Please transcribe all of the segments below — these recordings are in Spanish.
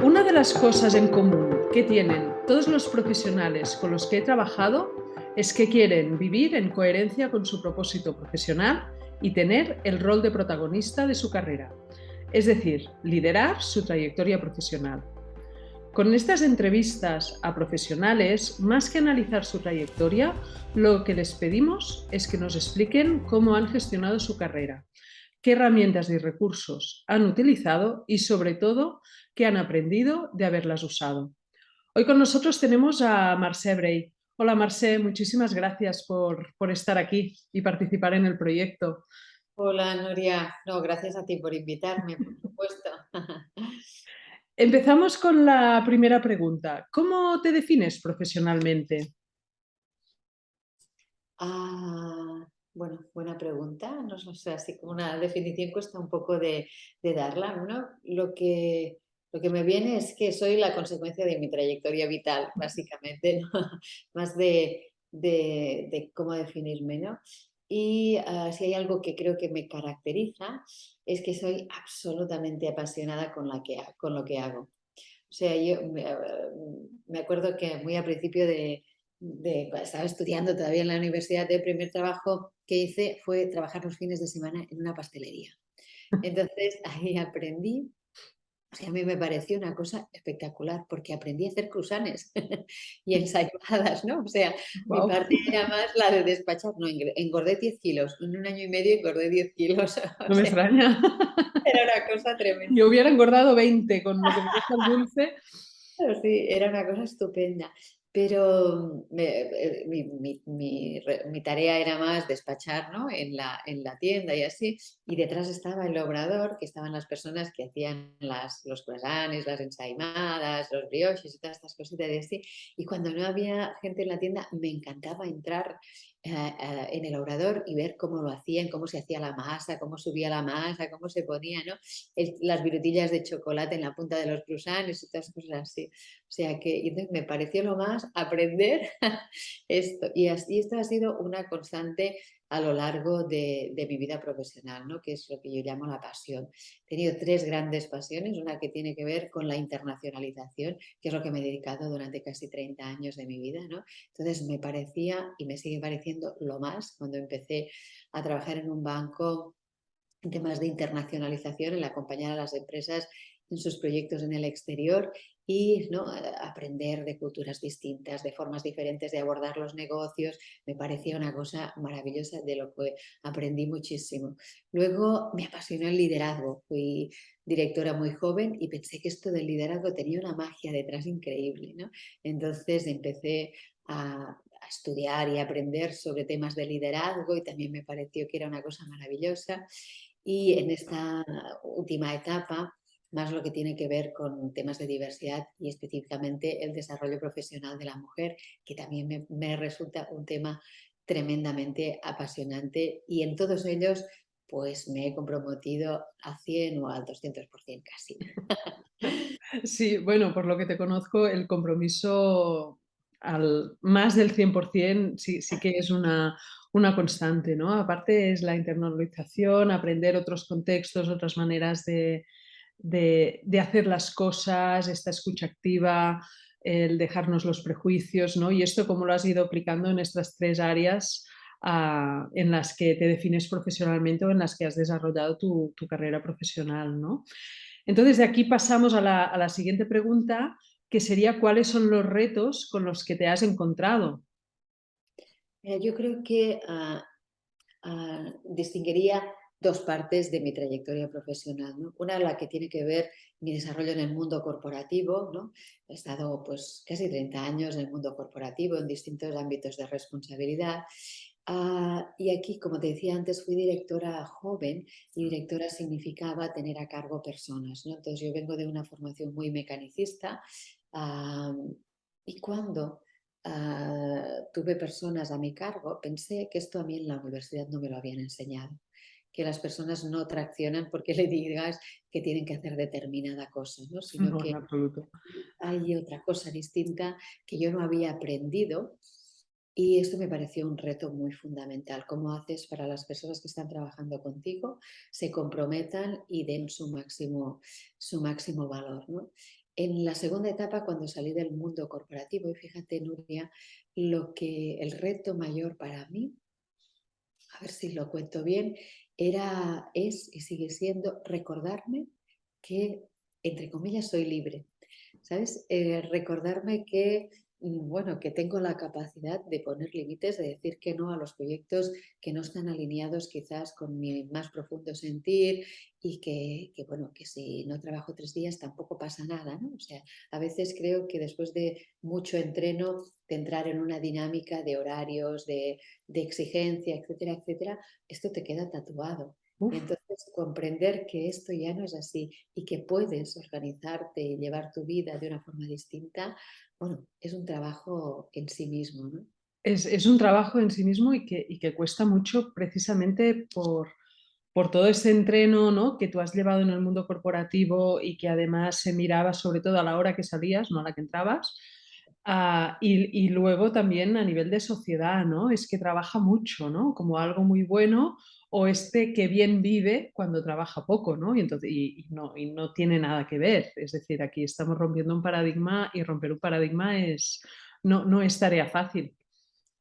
Una de las cosas en común que tienen todos los profesionales con los que he trabajado es que quieren vivir en coherencia con su propósito profesional y tener el rol de protagonista de su carrera, es decir, liderar su trayectoria profesional. Con estas entrevistas a profesionales, más que analizar su trayectoria, lo que les pedimos es que nos expliquen cómo han gestionado su carrera, qué herramientas y recursos han utilizado y, sobre todo, qué han aprendido de haberlas usado. Hoy con nosotros tenemos a Mercè Bray. Hola Mercè, muchísimas gracias por estar aquí y participar en el proyecto. Hola, Nuria. No, gracias a ti por invitarme, por supuesto. Empezamos con la primera pregunta. ¿Cómo te defines profesionalmente? Bueno, buena pregunta. No sé, así como una definición cuesta un poco de darla, ¿no? Lo que me viene es que soy la consecuencia de mi trayectoria vital, básicamente, ¿no? Más de cómo definirme, ¿no? Y si hay algo que creo que me caracteriza es que soy absolutamente apasionada con lo que hago. O sea, me acuerdo que muy a principio cuando estaba estudiando todavía en la universidad, el primer trabajo que hice fue trabajar los fines de semana en una pastelería. Entonces ahí aprendí, o sea, a mí me pareció una cosa espectacular porque aprendí a hacer cruzanes y ensaimadas, ¿no? O sea, mi Wow, parte era más la de despachar. No, engordé 10 kilos. En un año y medio engordé 10 kilos. O no me sea, extraña. era una cosa tremenda. Yo hubiera engordado 20 con lo que me gusta el dulce. Pero sí, era una cosa estupenda. Pero mi tarea era más despachar, ¿no? En la tienda y así. Y detrás estaba el obrador, que estaban las personas que hacían los croissants, las ensaimadas, los brioches y todas estas cositas de así. Y cuando no había gente en la tienda, me encantaba entrar en el obrador y ver cómo lo hacían, cómo se hacía la masa, cómo subía la masa, cómo se ponía, ¿no? Las virutillas de chocolate en la punta de los croissants y todas cosas así. O sea que y entonces me pareció lo más aprender esto. Y esto ha sido una constante a lo largo de mi vida profesional, ¿no? Que es lo que yo llamo la pasión. He tenido tres grandes pasiones, una que tiene que ver con la internacionalización, que es lo que me he dedicado durante casi 30 años de mi vida, ¿no? Entonces me parecía y me sigue pareciendo lo más cuando empecé a trabajar en un banco en temas de internacionalización, el acompañar a las empresas en sus proyectos en el exterior y, ¿no? Aprender de culturas distintas, de formas diferentes de abordar los negocios. Me parecía una cosa maravillosa de lo que aprendí muchísimo. Luego me apasionó el liderazgo. Fui directora muy joven y pensé que esto del liderazgo tenía una magia detrás increíble, ¿no? Entonces empecé a estudiar y a aprender sobre temas de liderazgo y también me pareció que era una cosa maravillosa. Y en esta última etapa, más lo que tiene que ver con temas de diversidad y específicamente el desarrollo profesional de la mujer, que también me resulta un tema tremendamente apasionante y en todos ellos pues me he comprometido a 100 o al 200% casi. Sí, bueno, por lo que te conozco, el compromiso al más del 100% sí que es una constante, ¿no? Aparte es la internalización, aprender otros contextos, otras maneras de hacer las cosas, esta escucha activa, el dejarnos los prejuicios, ¿no? Y esto cómo lo has ido aplicando en estas tres áreas en las que te defines profesionalmente o en las que has desarrollado tu carrera profesional, ¿no? Entonces, de aquí pasamos a la siguiente pregunta, que sería cuáles son los retos con los que te has encontrado. Mira, yo creo que distinguiría dos partes de mi trayectoria profesional, ¿no? Una, la que tiene que ver mi desarrollo en el mundo corporativo, ¿no? He estado pues casi 30 años en el mundo corporativo en distintos ámbitos de responsabilidad. Y aquí, como te decía antes, fui directora joven y directora significaba tener a cargo personas, ¿no? Entonces yo vengo de una formación muy mecanicista ah, y cuando tuve personas a mi cargo, pensé que esto a mí en la universidad no me lo habían enseñado, que las personas no traccionan porque le digas que tienen que hacer determinada cosa, ¿no? Sino No, en que absoluto. hay otra cosa distinta que yo no había aprendido Y esto me pareció un reto muy fundamental. ¿Cómo haces para las personas que están trabajando contigo se comprometan y den su máximo valor, ¿no? En la segunda etapa, cuando salí del mundo corporativo, y fíjate, Nuria, el reto mayor para mí, a ver si lo cuento bien, es y sigue siendo recordarme que, entre comillas, soy libre. ¿Sabes? Recordarme que, bueno, que tengo la capacidad de poner límites, de decir que no a los proyectos que no están alineados quizás con mi más profundo sentir y bueno, que si no trabajo 3 días tampoco pasa nada, ¿no? O sea, a veces creo que después de mucho entreno, de entrar en una dinámica de horarios, de exigencia, etcétera, etcétera, esto te queda tatuado. Uf. Entonces, comprender que esto ya no es así y que puedes organizarte y llevar tu vida de una forma distinta, bueno, es un trabajo en sí mismo, ¿no? Es un trabajo en sí mismo y que cuesta mucho precisamente por todo ese entreno, ¿no?, que tú has llevado en el mundo corporativo y que además se miraba sobre todo a la hora que salías, no a la que entrabas. Y luego también a nivel de sociedad, ¿no? Es que trabaja mucho, ¿no? Como algo muy bueno, o este que bien vive cuando trabaja poco, ¿no? Y no tiene nada que ver. Es decir, aquí estamos rompiendo un paradigma y romper un paradigma no es tarea fácil.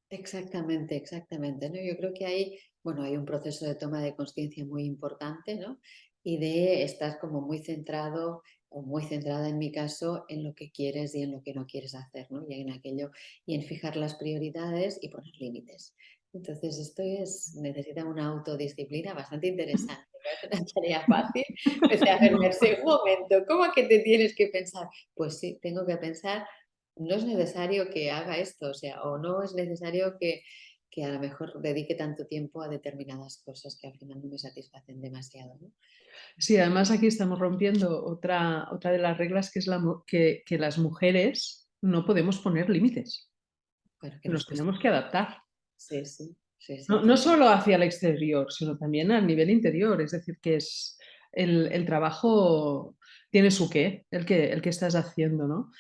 Exactamente, exactamente, ¿no? Yo creo que bueno, hay un proceso de toma de conciencia muy importante, ¿no? Y de estar como muy centrado o muy centrada en mi caso en lo que quieres y en lo que no quieres hacer, ¿no? Y en fijar las prioridades y poner límites. Entonces, necesita una autodisciplina bastante interesante. No es una tarea fácil. Empecé a verse un momento, ¿cómo que te tienes que pensar? Pues sí, tengo que pensar, no es necesario que haga esto, o sea, o no es necesario que a lo mejor dedique tanto tiempo a determinadas cosas que al final no me satisfacen demasiado, ¿no? Sí, además aquí estamos rompiendo otra de las reglas que es que las mujeres no podemos poner límites, Bueno, que que nos nos cuesta. tenemos que adaptar. Sí, sí, sí, sí, No total. solo hacia el exterior, sino también al nivel interior. Es decir, que es el trabajo tiene su qué, el que estás haciendo, ¿no?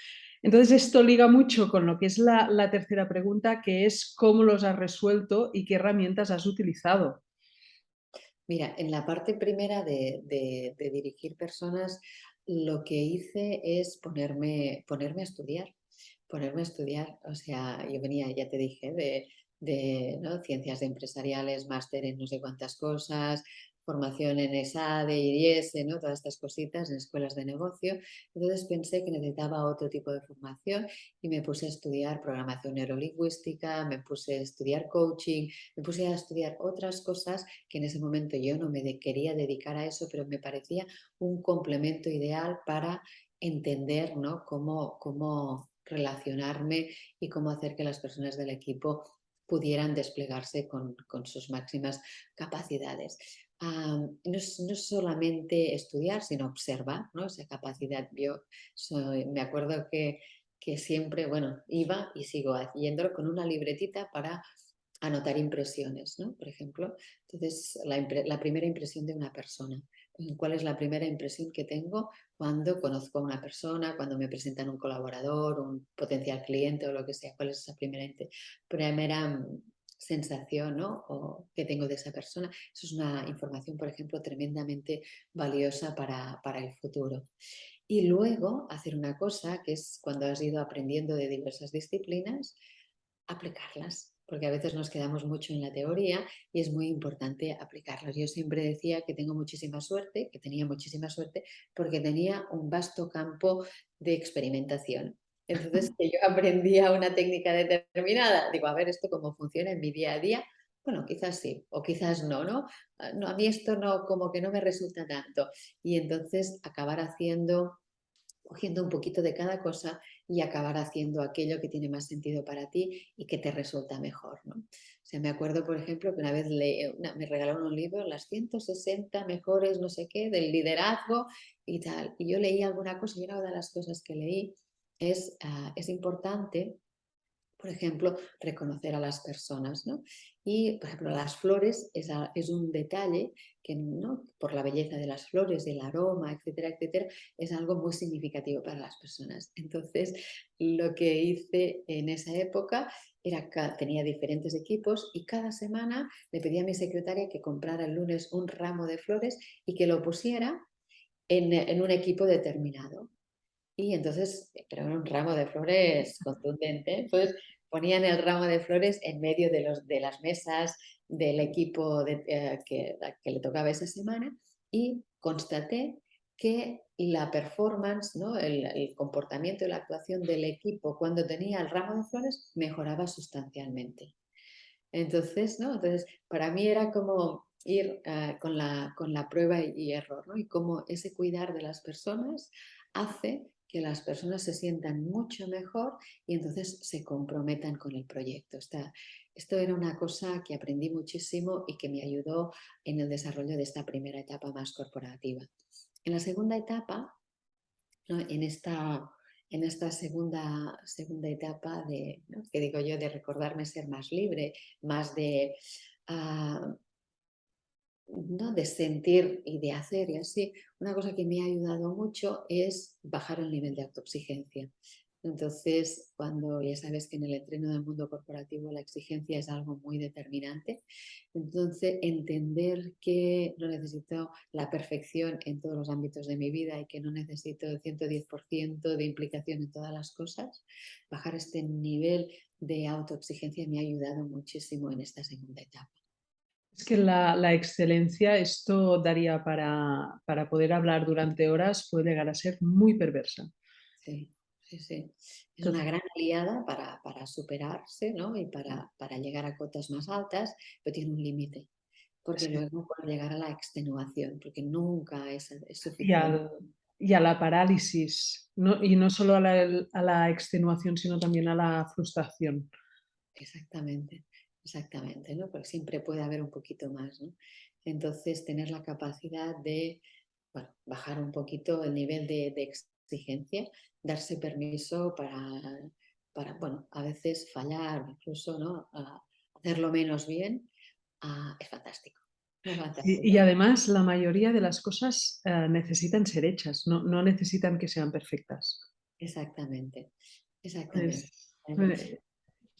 Entonces esto liga mucho con lo que es la tercera pregunta, que es cómo los has resuelto y qué herramientas has utilizado. Mira, en la parte primera de dirigir personas, lo que hice es ponerme a estudiar, ponerme a estudiar. O sea, yo venía, ya te dije, ¿no?, ciencias empresariales, máster en no sé cuántas cosas, formación en ESADE y IESE, ¿no? Todas estas cositas en escuelas de negocio. Entonces pensé que necesitaba otro tipo de formación y me puse a estudiar programación neurolingüística, me puse a estudiar coaching, me puse a estudiar otras cosas que en ese momento yo no quería dedicar a eso, pero me parecía un complemento ideal para entender, ¿no?, cómo relacionarme y cómo hacer que las personas del equipo pudieran desplegarse con sus máximas capacidades. No solamente estudiar, sino observar, ¿no?, esa capacidad. Me acuerdo que siempre, bueno, iba y sigo haciéndolo con una libretita para anotar impresiones, ¿no? Por ejemplo, entonces la primera impresión de una persona. ¿Cuál es la primera impresión que tengo cuando conozco a una persona, cuando me presentan un colaborador, un potencial cliente o lo que sea? ¿Cuál es esa primera sensación, ¿no?, o que tengo de esa persona? Eso es una información, por ejemplo, tremendamente valiosa para el futuro. Y luego hacer una cosa que es cuando has ido aprendiendo de diversas disciplinas, aplicarlas, porque a veces nos quedamos mucho en la teoría y es muy importante aplicarlas. Yo siempre decía que tengo muchísima suerte, que tenía muchísima suerte, porque tenía un vasto campo de experimentación. Entonces, que yo aprendía una técnica determinada, digo, a ver, ¿esto cómo funciona en mi día a día? Bueno, quizás sí, o quizás no, ¿no? No, a mí esto no, como que no me resulta tanto. Y entonces acabar cogiendo un poquito de cada cosa y acabar haciendo aquello que tiene más sentido para ti y que te resulta mejor, ¿no? O sea, me acuerdo, por ejemplo, que una vez me regalaron un libro, las 160 mejores no sé qué del liderazgo y tal. Y yo leí alguna cosa y una de las cosas que leí es importante por ejemplo, reconocer a las personas, ¿no? Y, por ejemplo, las flores es un detalle que, ¿no? Por la belleza de las flores, del aroma, etcétera, etcétera, es algo muy significativo para las personas. Entonces, lo que hice en esa época era que tenía diferentes equipos y cada semana le pedía a mi secretaria que comprara el lunes un ramo de flores y que lo pusiera en un equipo determinado. Y entonces, pero era un ramo de flores contundente. Entonces ponían el ramo de flores en medio de las mesas del equipo que le tocaba esa semana y constaté que la performance, ¿no? El comportamiento y la actuación del equipo cuando tenía el ramo de flores mejoraba sustancialmente. Entonces, ¿no? Entonces, para mí era como ir con la prueba y error, ¿no? Y cómo ese cuidar de las personas hace que las personas se sientan mucho mejor y entonces se comprometan con el proyecto. Esto era una cosa que aprendí muchísimo y que me ayudó en el desarrollo de esta primera etapa más corporativa. En la segunda etapa, ¿no? En esta segunda etapa de, ¿no? que digo yo, de recordarme ser más libre, más de, ah, ¿no? de sentir y de hacer y así, una cosa que me ha ayudado mucho es bajar el nivel de autoexigencia. Entonces, cuando ya sabes que en el entreno del mundo corporativo la exigencia es algo muy determinante, entonces entender que no necesito la perfección en todos los ámbitos de mi vida y que no necesito el 110% de implicación en todas las cosas, bajar este nivel de autoexigencia me ha ayudado muchísimo en esta segunda etapa. Es que la excelencia, esto daría para poder hablar durante horas, puede llegar a ser muy perversa. Sí, sí, sí. Es una Entonces, gran aliada para superarse, ¿no? Y para llegar a cotas más altas, pero tiene un límite, porque sí. luego puede llegar a la extenuación, porque nunca es Y, suficiente. al- y a la parálisis, ¿no? Y no solo a la extenuación, sino también a la frustración. Exactamente, exactamente, ¿no? Porque siempre puede haber un poquito más, ¿no? Entonces, tener la capacidad de, bueno, bajar un poquito el nivel de exigencia, darse permiso bueno, a veces fallar, incluso, ¿no? Hacerlo menos bien, es fantástico, es Y fantástico. además, la mayoría de las cosas necesitan ser hechas, no necesitan que sean perfectas. Exactamente, exactamente. Pues,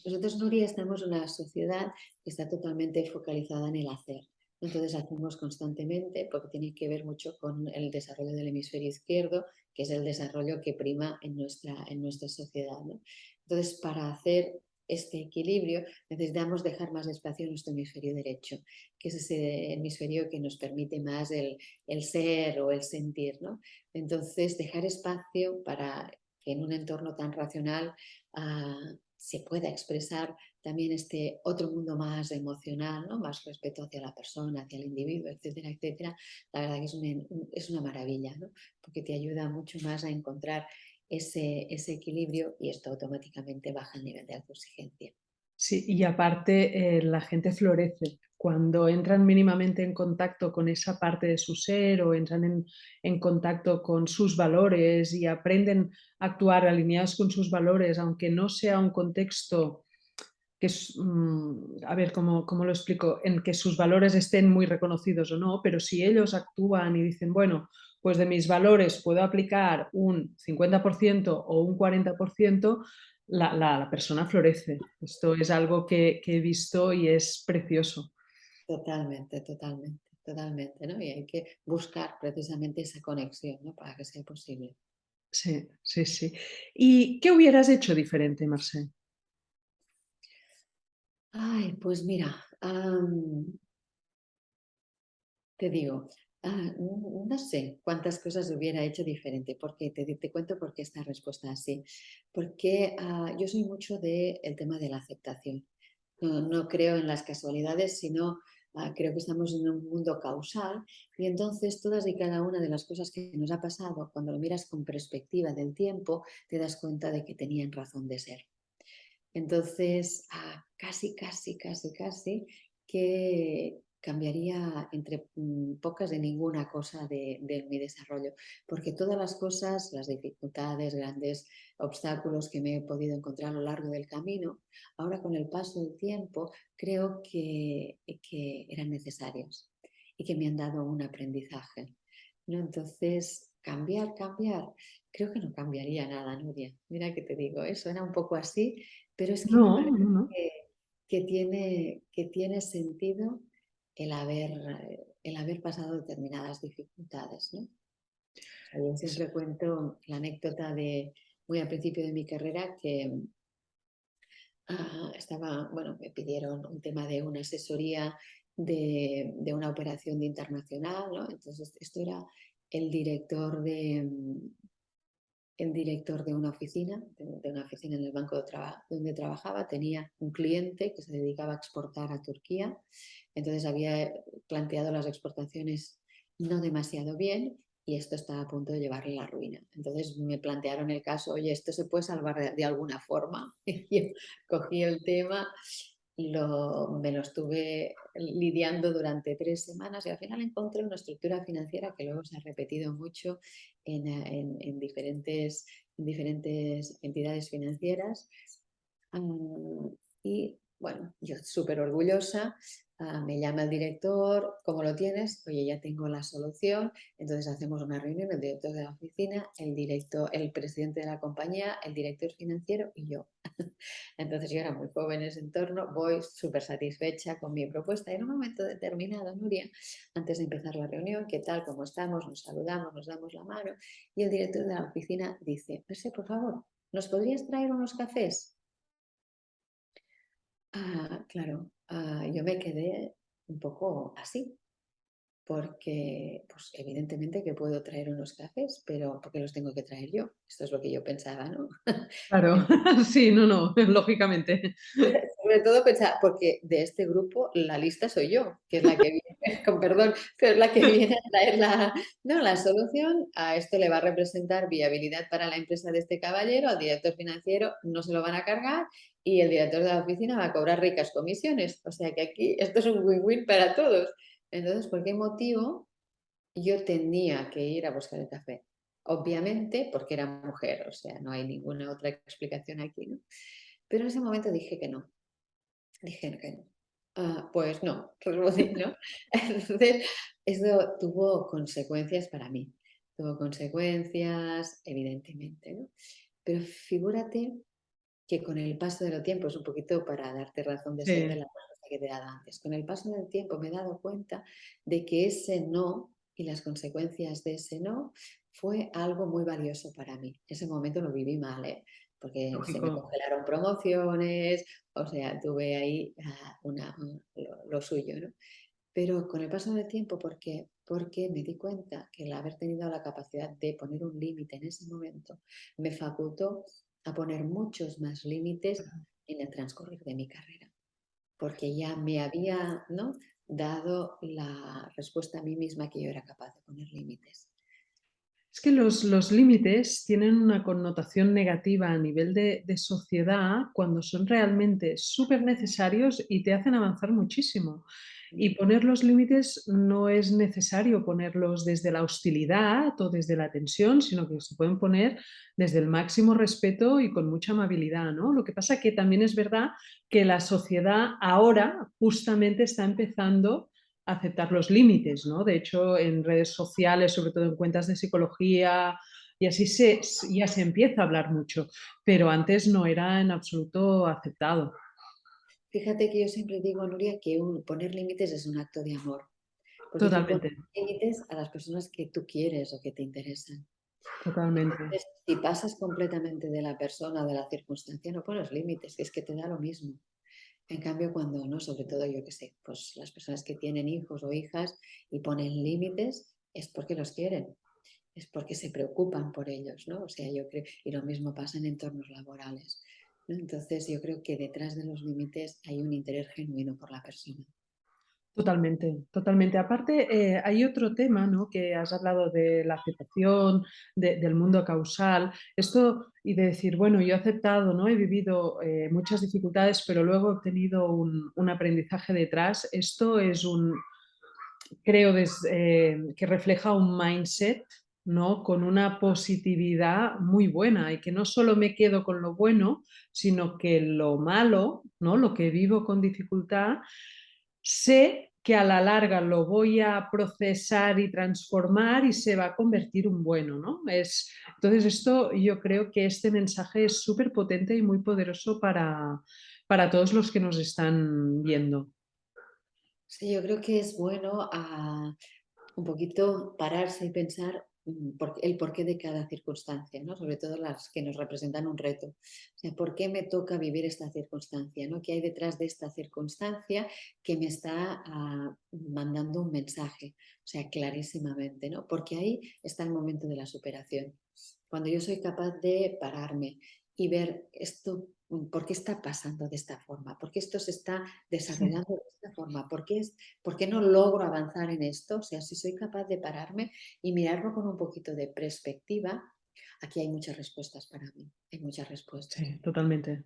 Nosotros, Nuria, estamos en una sociedad que está totalmente focalizada en el hacer. Entonces hacemos constantemente, porque tiene que ver mucho con el desarrollo del hemisferio izquierdo, que es el desarrollo que prima en nuestra sociedad, ¿no? Entonces, para hacer este equilibrio necesitamos dejar más espacio en nuestro hemisferio derecho, que es ese hemisferio que nos permite más el ser o el sentir, ¿no? Entonces, dejar espacio para que en un entorno tan racional se pueda expresar también este otro mundo más emocional, ¿no? Más respeto hacia la persona, hacia el individuo, etcétera, etcétera. La verdad que es una maravilla, ¿no? Porque te ayuda mucho más a encontrar ese equilibrio y esto automáticamente baja el nivel de autoexigencia. sí, y aparte la gente florece. Cuando entran mínimamente en contacto con esa parte de su ser o entran en contacto con sus valores y aprenden a actuar alineados con sus valores, aunque no sea un contexto que es, a ver, ¿cómo lo explico? En que sus valores estén muy reconocidos o no, pero si ellos actúan y dicen, bueno, pues de mis valores puedo aplicar un 50% o un 40%, la persona florece. Esto es algo que he visto y es precioso. Totalmente, totalmente, totalmente, ¿no? Y hay que buscar precisamente esa conexión, ¿no? Para que sea posible. Sí, sí, sí. ¿Y qué hubieras hecho diferente, Marcel? Ay, pues mira, te digo, no sé cuántas cosas hubiera hecho diferente, porque te cuento por qué esta respuesta así. Porque yo soy mucho del tema de la aceptación. No creo en las casualidades, sino creo que estamos en un mundo causal y entonces todas y cada una de las cosas que nos ha pasado, cuando lo miras con perspectiva del tiempo, te das cuenta de que tenían razón de ser. Entonces, casi que cambiaría entre pocas de ninguna cosa de mi desarrollo, porque todas las cosas, las dificultades, grandes obstáculos que me he podido encontrar a lo largo del camino, ahora con el paso del tiempo creo que eran necesarios y que me han dado un aprendizaje, ¿no? Entonces, cambiar, creo que no cambiaría nada, Nuria. Mira que te digo, suena un poco así, pero es que me No, parece no, no. que, que tiene sentido el haber pasado determinadas dificultades, ¿no? O sea, yo siempre cuento la anécdota de muy al principio de mi carrera que bueno, me pidieron un tema de una asesoría de una operación de internacional, ¿no? Entonces, esto era el director de una oficina, de una oficina en el banco donde trabajaba, tenía un cliente que se dedicaba a exportar a Turquía, entonces había planteado las exportaciones no demasiado bien y esto estaba a punto de llevarle a la ruina. Entonces me plantearon el caso, oye, esto se puede salvar de alguna forma. Y yo cogí el tema, me lo estuve lidiando durante 3 semanas y al final encontré una estructura financiera que luego se ha repetido mucho en diferentes entidades financieras. Y bueno, yo súper orgullosa, me llama el director, ¿cómo lo tienes? Oye, ya tengo la solución. Entonces hacemos una reunión, el director de la oficina, el presidente de la compañía, el director financiero y yo. Entonces yo era muy joven en ese entorno, voy súper satisfecha con mi propuesta. Y en un momento determinado, Nuria, antes de empezar la reunión, ¿qué tal? ¿Cómo estamos? Nos saludamos, nos damos la mano. Y el director de la oficina dice, Mercè, por favor, ¿nos podrías traer unos cafés? Claro, yo me quedé un poco así, porque pues evidentemente que puedo traer unos cafés, pero ¿por qué los tengo que traer yo? Esto es lo que yo pensaba, ¿no? Claro, sí, no, no, lógicamente. Sobre todo pensar, porque de este grupo la lista soy yo, que es la que viene, con perdón, pero es la que viene a traer no, la solución. A esto le va a representar viabilidad para la empresa de este caballero, al director financiero no se lo van a cargar y el director de la oficina va a cobrar ricas comisiones. O sea que aquí esto es un win-win para todos. Entonces, ¿por qué motivo yo tenía que ir a buscar el café? Obviamente porque era mujer, o sea, no hay ninguna otra explicación aquí, ¿no? Pero en ese momento dije que no. Dije que no. Pues no, respondí, ¿no? Entonces, eso tuvo consecuencias para mí. Tuvo consecuencias, evidentemente, ¿no? Pero figúrate que con el paso del tiempo, es un poquito para darte razón de ser de Sí, la respuesta que te he dado antes, con el paso del tiempo me he dado cuenta de que ese no y las consecuencias de ese no fue algo muy valioso para mí. Ese momento lo viví mal, ¿eh? Porque se me lógico. congelaron promociones, o sea, tuve ahí lo suyo, ¿no? Pero con el paso del tiempo, ¿por qué? Porque me di cuenta que el haber tenido la capacidad de poner un límite en ese momento me facultó a poner muchos más límites en el transcurrir de mi carrera, porque ya me había, ¿no?, dado la respuesta a mí misma que yo era capaz de poner límites. Es que los límites tienen una connotación negativa a nivel de sociedad cuando son realmente súper necesarios y te hacen avanzar muchísimo. Y poner los límites no es necesario ponerlos desde la hostilidad o desde la tensión, sino que se pueden poner desde el máximo respeto y con mucha amabilidad, ¿no? Lo que pasa que también es verdad que la sociedad ahora justamente está empezando aceptar los límites, ¿no? De hecho, en redes sociales, sobre todo en cuentas de psicología, y así ya se empieza a hablar mucho, pero antes no era en absoluto aceptado. Fíjate que yo siempre digo, Nuria, que poner límites es un acto de amor, porque tú pones Totalmente, límites a las personas que tú quieres o que te interesan. totalmente. Entonces, si pasas completamente de la persona o de la circunstancia, no pones límites, es que te da lo mismo. En cambio, cuando no, sobre todo yo que sé, pues las personas que tienen hijos o hijas y ponen límites es porque los quieren, es porque se preocupan por ellos, ¿no? O sea, yo creo, y lo mismo pasa en entornos laborales, ¿no? Entonces, yo creo que detrás de los límites hay un interés genuino por la persona. Totalmente, totalmente. Aparte, hay otro tema, ¿no? Que has hablado de la aceptación, del mundo causal, esto y de decir, bueno, yo he aceptado, ¿no? He vivido muchas dificultades, pero luego he obtenido un aprendizaje detrás. Esto es creo que refleja un mindset, ¿no? Con una positividad muy buena y que no solo me quedo con lo bueno, sino que lo malo, ¿no? Lo que vivo con dificultad, sé que a la larga lo voy a procesar y transformar y se va a convertir en bueno, ¿no? Entonces esto yo creo que este mensaje es súper potente y muy poderoso para todos los que nos están viendo. Sí, yo creo que es bueno un poquito pararse y pensar el porqué de cada circunstancia, ¿no? Sobre todo las que nos representan un reto. O sea, ¿por qué me toca vivir esta circunstancia? ¿No? ¿Qué hay detrás de esta circunstancia que me está mandando un mensaje? O sea, clarísimamente, ¿no? Porque ahí está el momento de la superación. Cuando yo soy capaz de pararme y ver esto, ¿por qué está pasando de esta forma? ¿Por qué esto se está Sí. desarrollando de esta forma? ¿Por qué no logro avanzar en esto? O sea, si soy capaz de pararme y mirarlo con un poquito de perspectiva, aquí hay muchas respuestas para mí, hay muchas respuestas. Sí, totalmente.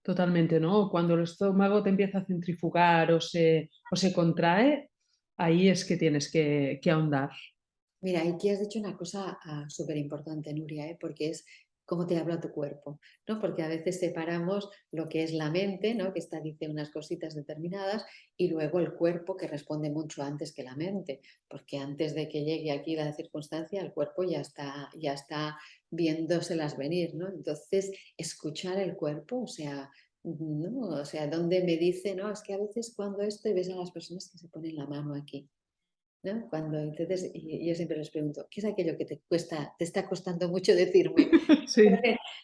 Totalmente, ¿no? Cuando el estómago te empieza a centrifugar o se contrae, ahí es que tienes que ahondar. Mira, aquí has dicho una cosa súper importante, Nuria, porque es cómo te habla tu cuerpo, ¿no? Porque a veces separamos lo que es la mente, ¿no? Que esta dice unas cositas determinadas, y luego el cuerpo que responde mucho antes que la mente, porque antes de que llegue aquí la circunstancia, el cuerpo ya está viéndoselas venir, ¿no? Entonces, escuchar el cuerpo, o sea, ¿no? O sea, donde me dice, no, es que a veces cuando esto y ves a las personas que se ponen la mano aquí, ¿no? Cuando entonces, y yo siempre les pregunto, ¿qué es aquello que te cuesta, te está costando mucho decirme? Sí,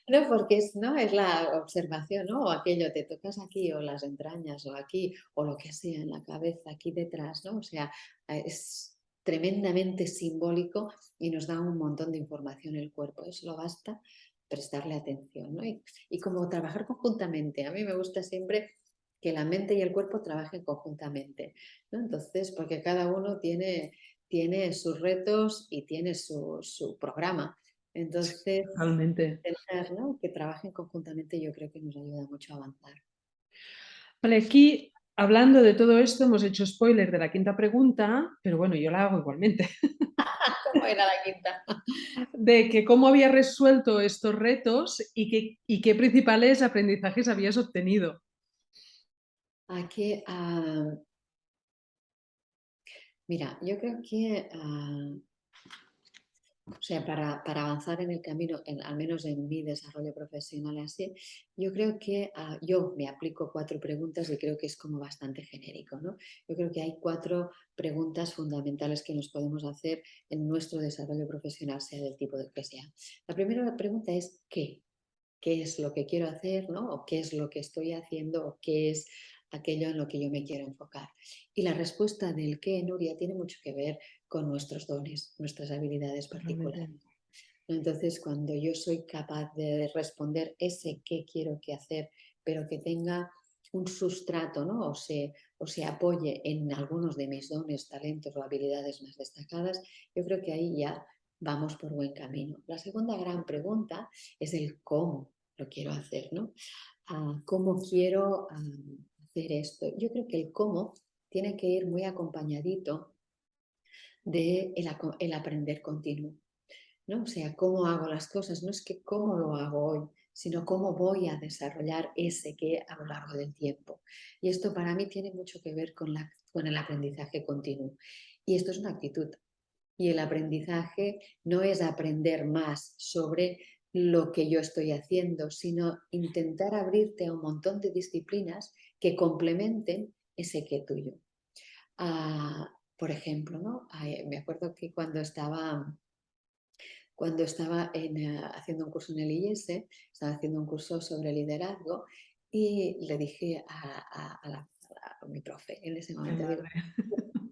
No, porque es, ¿no? Es la observación, ¿no? O aquello, te tocas aquí, o las entrañas, o aquí, o lo que sea, en la cabeza, aquí detrás, ¿no? O sea, es tremendamente simbólico y nos da un montón de información el cuerpo. Solo basta prestarle atención, ¿no? Y como trabajar conjuntamente. A mí me gusta siempre que la mente y el cuerpo trabajen conjuntamente, ¿no? Entonces, porque cada uno tiene sus retos y tiene su programa. sí, Entonces, totalmente. intentar, ¿no? Que trabajen conjuntamente yo creo que nos ayuda mucho a avanzar. Vale, aquí, hablando de todo esto, hemos hecho spoiler de la quinta pregunta, pero bueno, yo la hago igualmente, ¿Cómo era la quinta? de que cómo habías resuelto estos retos y qué principales aprendizajes habías obtenido. Aquí, mira, yo creo que o sea, para avanzar en el camino, al menos en mi desarrollo profesional así, yo creo que yo me aplico 4 preguntas y creo que es como bastante genérico, ¿no? Yo creo que hay 4 preguntas fundamentales que nos podemos hacer en nuestro desarrollo profesional, sea del tipo de que sea. La primera pregunta es ¿qué? ¿Qué es lo que quiero hacer, ¿no? O qué es lo que estoy haciendo, o qué es aquello en lo que yo me quiero enfocar. Y la respuesta del qué, Nuria, tiene mucho que ver con nuestros dones, nuestras habilidades Totalmente. particulares. Entonces, cuando yo soy capaz de responder ese qué quiero que hacer, pero que tenga un sustrato, ¿no? O se apoye en algunos de mis dones, talentos o habilidades más destacadas, yo creo que ahí ya vamos por buen camino. La segunda gran pregunta es el cómo lo quiero hacer, ¿no? ¿Cómo quiero hacer esto? Yo creo que el cómo tiene que ir muy acompañadito de el aprender continuo, ¿no? O sea, cómo hago las cosas, no es que cómo lo hago hoy, sino cómo voy a desarrollar ese que a lo largo del tiempo. Y esto para mí tiene mucho que ver con el aprendizaje continuo. Y esto es una actitud. Y el aprendizaje no es aprender más sobre lo que yo estoy haciendo, sino intentar abrirte a un montón de disciplinas que complementen ese que tuyo. Por ejemplo, ¿no? Me acuerdo que cuando estaba haciendo un curso en el IES, estaba haciendo un curso sobre liderazgo y le dije a mi profe en ese Ay, momento, digo, madre.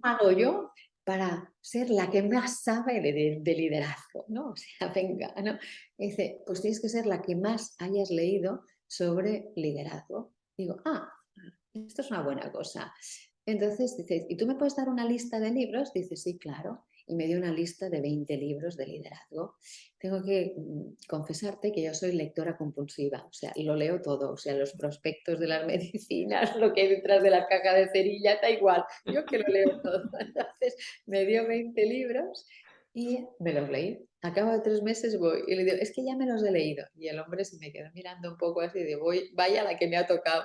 hago yo para ser la que más sabe de liderazgo? ¿No? O sea, venga, ¿no? Y dice, pues tienes que ser la que más hayas leído sobre liderazgo. Digo, esto es una buena cosa. Entonces dice, ¿y tú me puedes dar una lista de libros? Dice, sí, claro. y me dio una lista de 20 libros de liderazgo. Tengo que confesarte que yo soy lectora compulsiva, o sea, lo leo todo, o sea, los prospectos de las medicinas, lo que hay detrás de la caja de cerilla, da igual, yo que lo leo todo. Entonces me dio 20 libros y me los leí. A cabo de 3 meses voy y le digo, es que ya me los he leído. Y el hombre se me quedó mirando un poco así de, voy, vaya la que me ha tocado.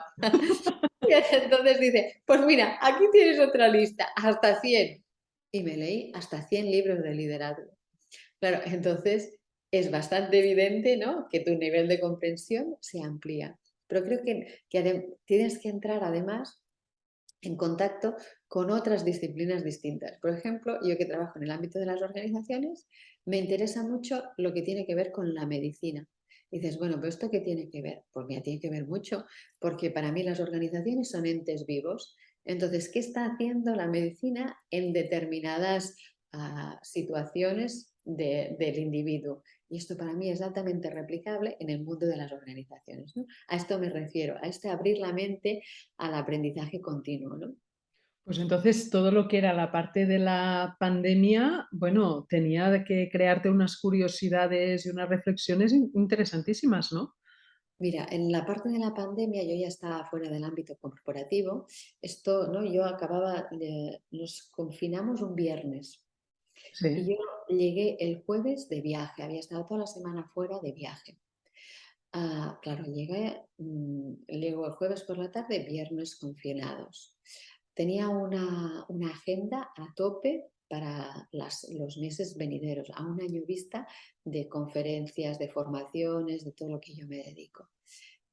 Y entonces dice, pues mira, aquí tienes otra lista, hasta 100. Y me leí hasta 100 libros de liderazgo. Claro, entonces es bastante evidente, ¿no?, que tu nivel de comprensión se amplía. Pero creo que tienes que entrar además en contacto con otras disciplinas distintas. Por ejemplo, yo que trabajo en el ámbito de las organizaciones, me interesa mucho lo que tiene que ver con la medicina. Y dices, bueno, ¿pero esto qué tiene que ver? Pues mira, tiene que ver mucho, porque para mí las organizaciones son entes vivos. Entonces, ¿qué está haciendo la medicina en determinadas situaciones del individuo? Y esto para mí es altamente replicable en el mundo de las organizaciones, ¿no? A esto me refiero, a este abrir la mente al aprendizaje continuo, ¿no? Pues entonces todo lo que era la parte de la pandemia, bueno, tenía que crearte unas curiosidades y unas reflexiones interesantísimas, ¿no? Mira, en la parte de la pandemia yo ya estaba fuera del ámbito corporativo. Esto, ¿no? Yo acababa, nos confinamos un viernes y Sí, yo llegué el jueves de viaje, había estado toda la semana fuera de viaje. Claro, llego el jueves por la tarde, viernes confinados. Tenía una agenda a tope para los meses venideros, a un año vista de conferencias, de formaciones, de todo lo que yo me dedico.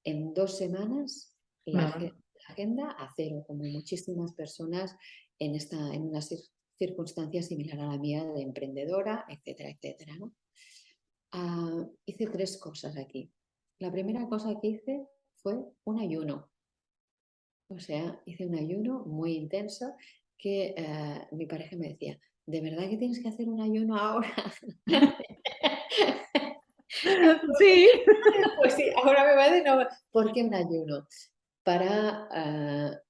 En 2 semanas nada. la agenda a cero, como muchísimas personas en una circunstancia similar a la mía de emprendedora, etcétera, etcétera, ¿no? Hice 3 cosas aquí. La primera cosa que hice fue un ayuno. O sea, hice un ayuno muy intenso que mi pareja me decía, ¿de verdad que tienes que hacer un ayuno ahora? Sí. Pues sí, ahora me va de no. ¿Por qué un ayuno? Para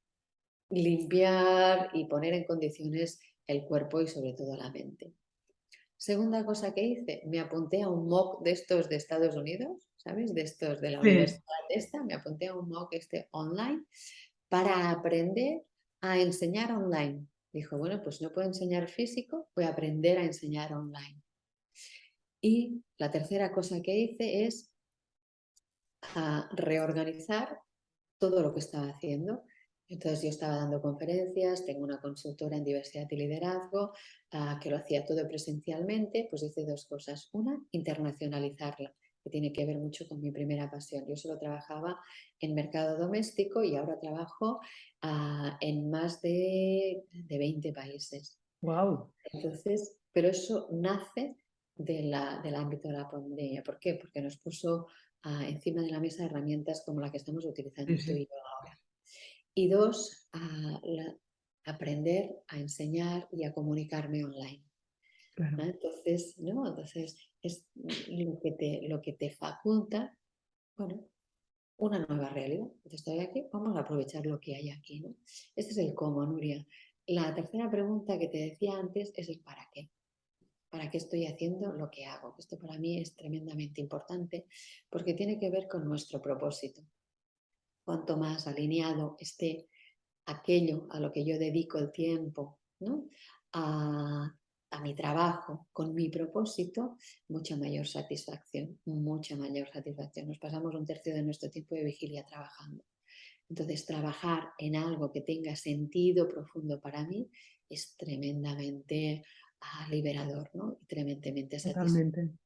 limpiar y poner en condiciones el cuerpo y sobre todo la mente. Segunda cosa que hice, me apunté a un MOOC de estos de Estados Unidos, ¿sabes? De estos de la Sí. universidad esta, me apunté a un MOOC online para aprender a enseñar online. Dijo, bueno, pues no puedo enseñar físico, voy a aprender a enseñar online. Y la tercera cosa que hice es reorganizar todo lo que estaba haciendo. Entonces yo estaba dando conferencias, tengo una consultora en diversidad y liderazgo, que lo hacía todo presencialmente, pues hice 2 cosas. Una, internacionalizarla, que tiene que ver mucho con mi primera pasión. Yo solo trabajaba en mercado doméstico y ahora trabajo en más de 20 países. Wow. Entonces, pero eso nace del ámbito de la pandemia. ¿Por qué? Porque nos puso encima de la mesa herramientas como la que estamos utilizando Sí, tú sí, y yo ahora. Y dos, aprender a enseñar y a comunicarme online. claro. Entonces, ¿no? Entonces es lo que te faculta, bueno, una nueva realidad. Entonces, estoy aquí, vamos a aprovechar lo que hay aquí, ¿no? Este es el cómo, Nuria. La tercera pregunta que te decía antes es el para qué. ¿Para qué estoy haciendo lo que hago? Esto para mí es tremendamente importante porque tiene que ver con nuestro propósito. Cuanto más alineado esté aquello a lo que yo dedico el tiempo, ¿no? a mi trabajo con mi propósito, mucha mayor satisfacción, mucha mayor satisfacción. Nos pasamos un tercio de nuestro tiempo de vigilia trabajando. Entonces, trabajar en algo que tenga sentido profundo para mí es tremendamente liberador, ¿no? Y tremendamente satisfactorio. Totalmente.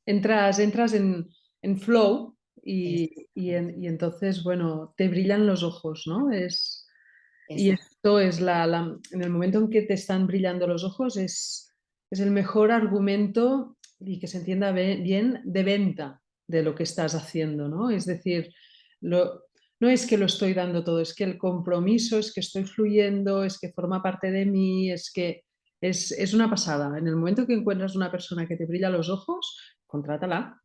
Entras en flow Exactamente. y entonces, bueno, te brillan los ojos, ¿no? Y Exacto. esto es en el momento en que te están brillando los ojos es el mejor argumento y que se entienda bien de venta de lo que estás haciendo, ¿no? Es decir, no es que lo estoy dando todo, es que el compromiso, es que estoy fluyendo, es que forma parte de mí, es que es una pasada. En el momento que encuentras una persona que te brilla los ojos, contrátala.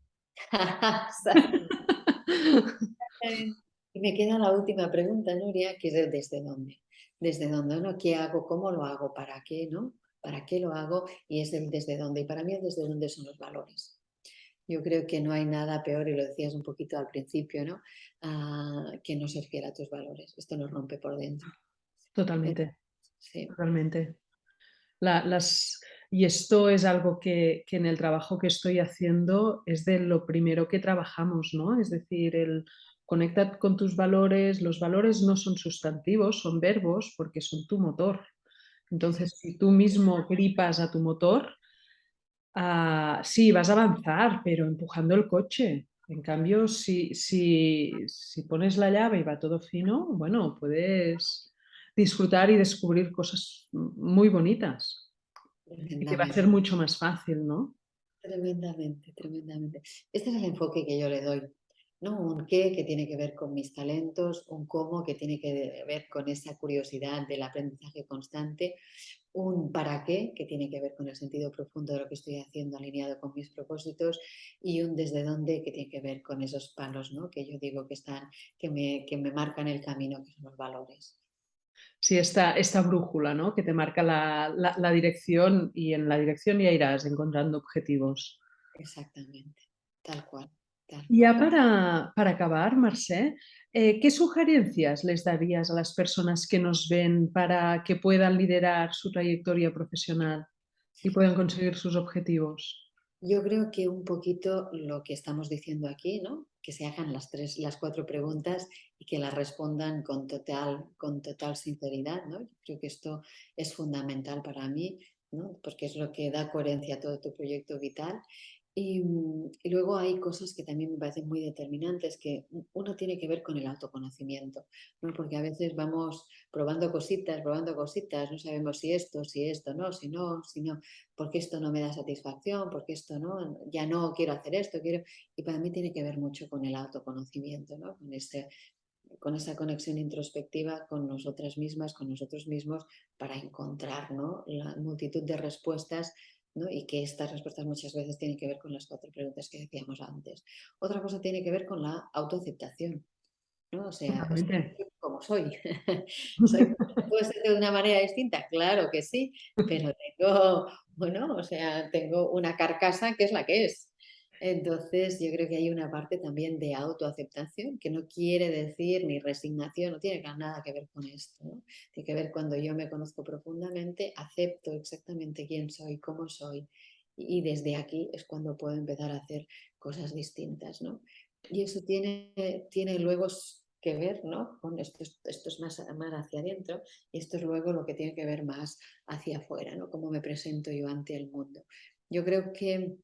Y me queda la última pregunta, Nuria, que es el desde dónde. ¿Desde dónde, no? ¿Qué hago? ¿Cómo lo hago? ¿Para qué? ¿No? para qué lo hago y es el desde dónde. Y para mí el desde dónde son los valores. Yo creo que no hay nada peor, y lo decías un poquito al principio, ¿no? Que no ser fiel a tus valores. Esto nos rompe por dentro. Eh, Totalmente, Sí, totalmente. Y esto es algo que en el trabajo que estoy haciendo es de lo primero que trabajamos, ¿no? Es decir, el conecta con tus valores. Los valores no son sustantivos, son verbos porque son tu motor. Entonces, si tú mismo gripas a tu motor, sí, vas a avanzar, pero empujando el coche. En cambio, si pones la llave y va todo fino, bueno, puedes disfrutar y descubrir cosas muy bonitas. Y te va a tremendamente. ser mucho más fácil, ¿no? Tremendamente, tremendamente. Este es el enfoque que yo le doy, ¿no? Un qué que tiene que ver con mis talentos, un cómo que tiene que ver con esa curiosidad del aprendizaje constante, un para qué que tiene que ver con el sentido profundo de lo que estoy haciendo alineado con mis propósitos y un desde dónde que tiene que ver con esos palos, ¿no? Que yo digo que están, que me marcan el camino, que son los valores. Sí, esta brújula, ¿no? Que te marca la dirección y en la dirección ya irás encontrando objetivos. Exactamente, tal cual, tal Y cual. ya para acabar, Mercè, ¿qué sugerencias les darías a las personas que nos ven para que puedan liderar su trayectoria profesional y puedan conseguir sus objetivos? Yo creo que un poquito lo que estamos diciendo aquí, ¿no? Que se hagan las cuatro preguntas y que las respondan con total sinceridad, ¿no? Yo creo que esto es fundamental para mí, ¿no? Porque es lo que da coherencia a todo tu proyecto vital. Y luego hay cosas que también me parecen muy determinantes, que uno tiene que ver con el autoconocimiento, ¿no? Porque a veces vamos probando cositas, no sabemos si esto, no, si no, si no porque esto no me da satisfacción, porque esto no, ya no quiero hacer esto, quiero... Y para mí tiene que ver mucho con el autoconocimiento, ¿no? Con esa conexión introspectiva con nosotras mismas, con nosotros mismos, para encontrar, ¿no? La multitud de respuestas, ¿no? Y que estas respuestas muchas veces tienen que ver con las cuatro preguntas que decíamos antes. Otra cosa tiene que ver con la autoaceptación, ¿no? O sea, Totalmente. soy como soy. Soy, ¿puede ser de una manera distinta? Claro que sí, pero tengo, bueno, o sea, tengo una carcasa que es la que es. Entonces, yo creo que hay una parte también de autoaceptación que no quiere decir ni resignación, no tiene nada que ver con esto, ¿no? Tiene que ver cuando yo me conozco profundamente, acepto exactamente quién soy, cómo soy, y desde aquí es cuando puedo empezar a hacer cosas distintas, ¿no? Y eso tiene luego que ver, ¿no? Con esto es más hacia adentro y esto es luego lo que tiene que ver más hacia afuera, ¿no? Cómo me presento yo ante el mundo. Yo creo que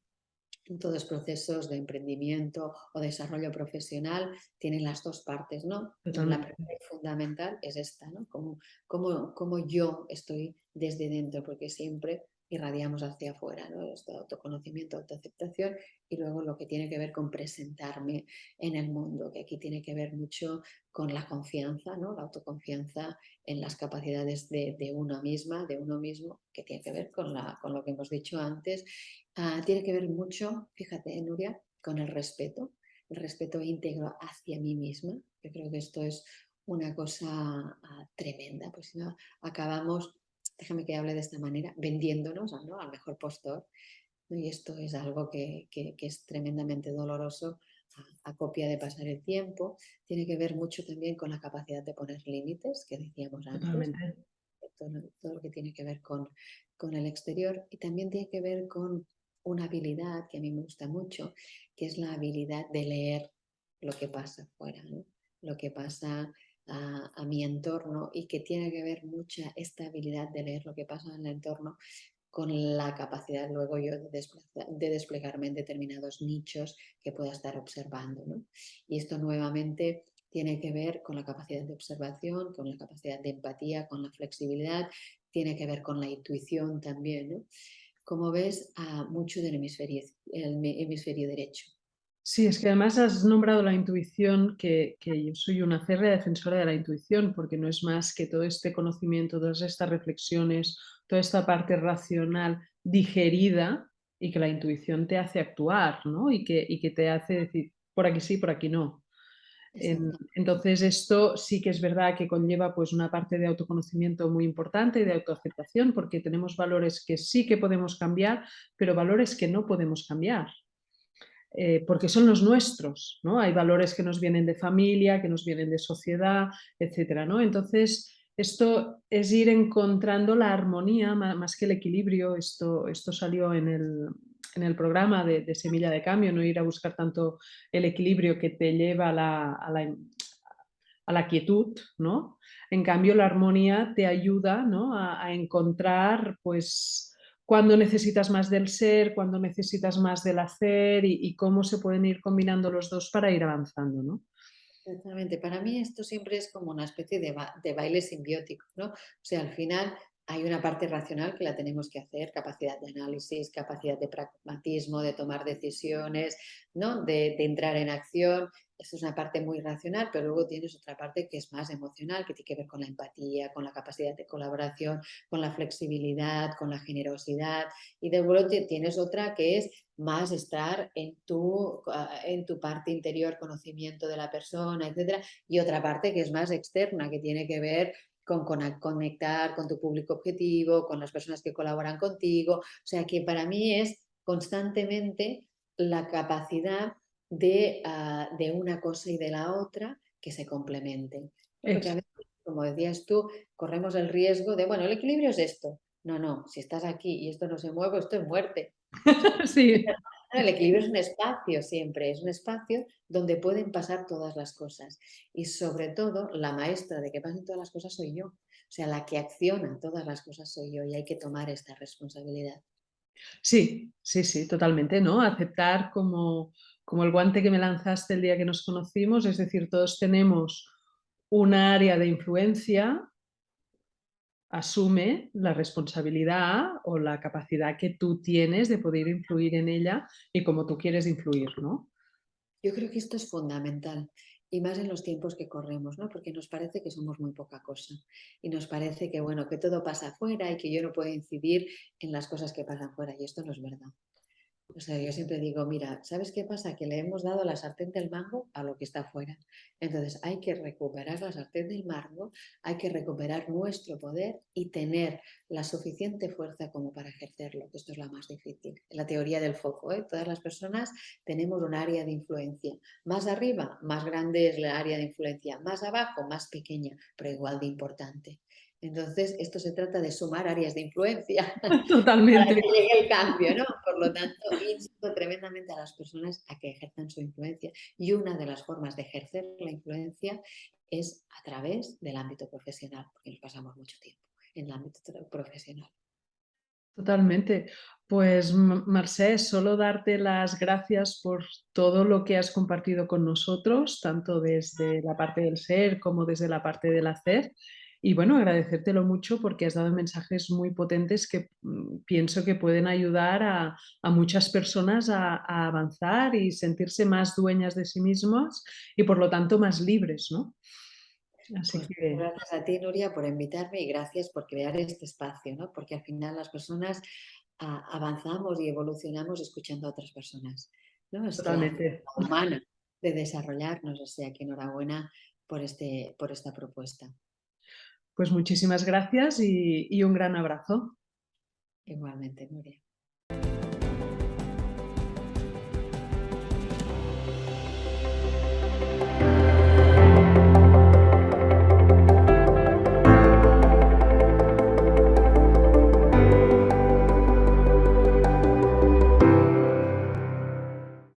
en todos los procesos de emprendimiento o desarrollo profesional tienen las dos partes, ¿no? La Totalmente. primera y fundamental es esta, ¿no? Cómo yo estoy desde dentro, porque siempre irradiamos hacia afuera, ¿no? Este autoconocimiento, autoaceptación y luego lo que tiene que ver con presentarme en el mundo, que aquí tiene que ver mucho con la confianza, ¿no? La autoconfianza en las capacidades de una misma, de uno mismo, que tiene que ver con lo que hemos dicho antes. Tiene que ver mucho, fíjate, Nuria, con el respeto íntegro hacia mí misma. Yo creo que esto es una cosa tremenda, pues si no acabamos, déjame que hable de esta manera, vendiéndonos, ¿no? Al mejor postor, ¿no? Y esto es algo que es tremendamente doloroso a copia de pasar el tiempo. Tiene que ver mucho también con la capacidad de poner límites, que decíamos antes, Totalmente. todo lo que tiene que ver con el exterior y también tiene que ver con una habilidad que a mí me gusta mucho, que es la habilidad de leer lo que pasa afuera, ¿no? Lo que pasa a mi entorno y que tiene que ver mucha esta habilidad de leer lo que pasa en el entorno con la capacidad luego yo de desplegarme en determinados nichos que pueda estar observando, ¿no? Y esto nuevamente tiene que ver con la capacidad de observación, con la capacidad de empatía, con la flexibilidad, tiene que ver con la intuición también, ¿no? Como ves, mucho del hemisferio derecho. Sí, es que además has nombrado la intuición, que yo soy una férrea defensora de la intuición, porque no es más que todo este conocimiento, todas estas reflexiones, toda esta parte racional digerida y que la intuición te hace actuar, ¿no? Y que te hace decir, por aquí sí, por aquí no. exacto. Entonces, esto sí que es verdad que conlleva pues una parte de autoconocimiento muy importante, de autoaceptación, porque tenemos valores que sí que podemos cambiar, pero valores que no podemos cambiar. Porque son los nuestros, ¿no? Hay valores que nos vienen de familia, que nos vienen de sociedad, etcétera, ¿no? Entonces, esto es ir encontrando la armonía más que el equilibrio. Esto salió en el programa de Semilla de Cambio, no ir a buscar tanto el equilibrio que te lleva a la quietud, ¿no? En cambio, la armonía te ayuda, ¿no? A encontrar, pues, cuándo necesitas más del ser, cuándo necesitas más del hacer y cómo se pueden ir combinando los dos para ir avanzando, ¿no? Exactamente. Para mí esto siempre es como una especie de baile simbiótico, ¿no? O sea, al final hay una parte racional que la tenemos que hacer, capacidad de análisis, capacidad de pragmatismo, de tomar decisiones, ¿no? De entrar en acción. Eso es una parte muy racional, pero luego tienes otra parte que es más emocional, que tiene que ver con la empatía, con la capacidad de colaboración, con la flexibilidad, con la generosidad. Y de luego tienes otra que es más estar en tu parte interior, conocimiento de la persona, etcétera, y otra parte que es más externa, que tiene que ver con conectar con tu público objetivo, con las personas que colaboran contigo. O sea que para mí es constantemente la capacidad de una cosa y de la otra que se complementen. ¿No? Porque a veces, como decías tú, corremos el riesgo de, bueno, el equilibrio es esto. No, no, si estás aquí y esto no se mueve, esto es muerte. Sí, El equilibrio es un espacio siempre, es un espacio donde pueden pasar todas las cosas. Y sobre todo, la maestra de que pasen todas las cosas soy yo. O sea, la que acciona todas las cosas soy yo y hay que tomar esta responsabilidad. sí, sí, sí, totalmente, ¿no? Aceptar como el guante que me lanzaste el día que nos conocimos, es decir, todos tenemos un área de influencia. Asume la responsabilidad o la capacidad que tú tienes de poder influir en ella y cómo tú quieres influir, ¿no? Yo creo que esto es fundamental y más en los tiempos que corremos, ¿no? Porque nos parece que somos muy poca cosa y nos parece que, bueno, que todo pasa afuera y que yo no puedo incidir en las cosas que pasan fuera y esto no es verdad. O sea, yo siempre digo, mira, ¿sabes qué pasa? Que le hemos dado la sartén del mango a lo que está afuera. Entonces hay que recuperar la sartén del mango, hay que recuperar nuestro poder y tener la suficiente fuerza como para ejercerlo, que esto es lo más difícil. En la teoría del foco, ¿eh? Todas las personas tenemos un área de influencia. Más arriba, más grande es la área de influencia. Más abajo, más pequeña, pero igual de importante. Entonces, esto se trata de sumar áreas de influencia para Totalmente, que llegue el cambio, ¿no? Por lo tanto, insto tremendamente a las personas a que ejerzan su influencia. Y una de las formas de ejercer la influencia es a través del ámbito profesional, porque nos pasamos mucho tiempo en el ámbito profesional. totalmente. Pues Mercè, solo darte las gracias por todo lo que has compartido con nosotros, tanto desde la parte del ser como desde la parte del hacer. Y bueno, agradecértelo mucho porque has dado mensajes muy potentes que pienso que pueden ayudar a muchas personas a avanzar y sentirse más dueñas de sí mismas y por lo tanto más libres, ¿no? Así Pues que gracias a ti, Nuria, por invitarme y gracias por crear este espacio, ¿no? Porque al final las personas avanzamos y evolucionamos escuchando a otras personas, ¿no? Es la totalmente. forma humana de desarrollarnos, o sea que enhorabuena por esta propuesta. Pues muchísimas gracias y un gran abrazo. Igualmente, Nuria.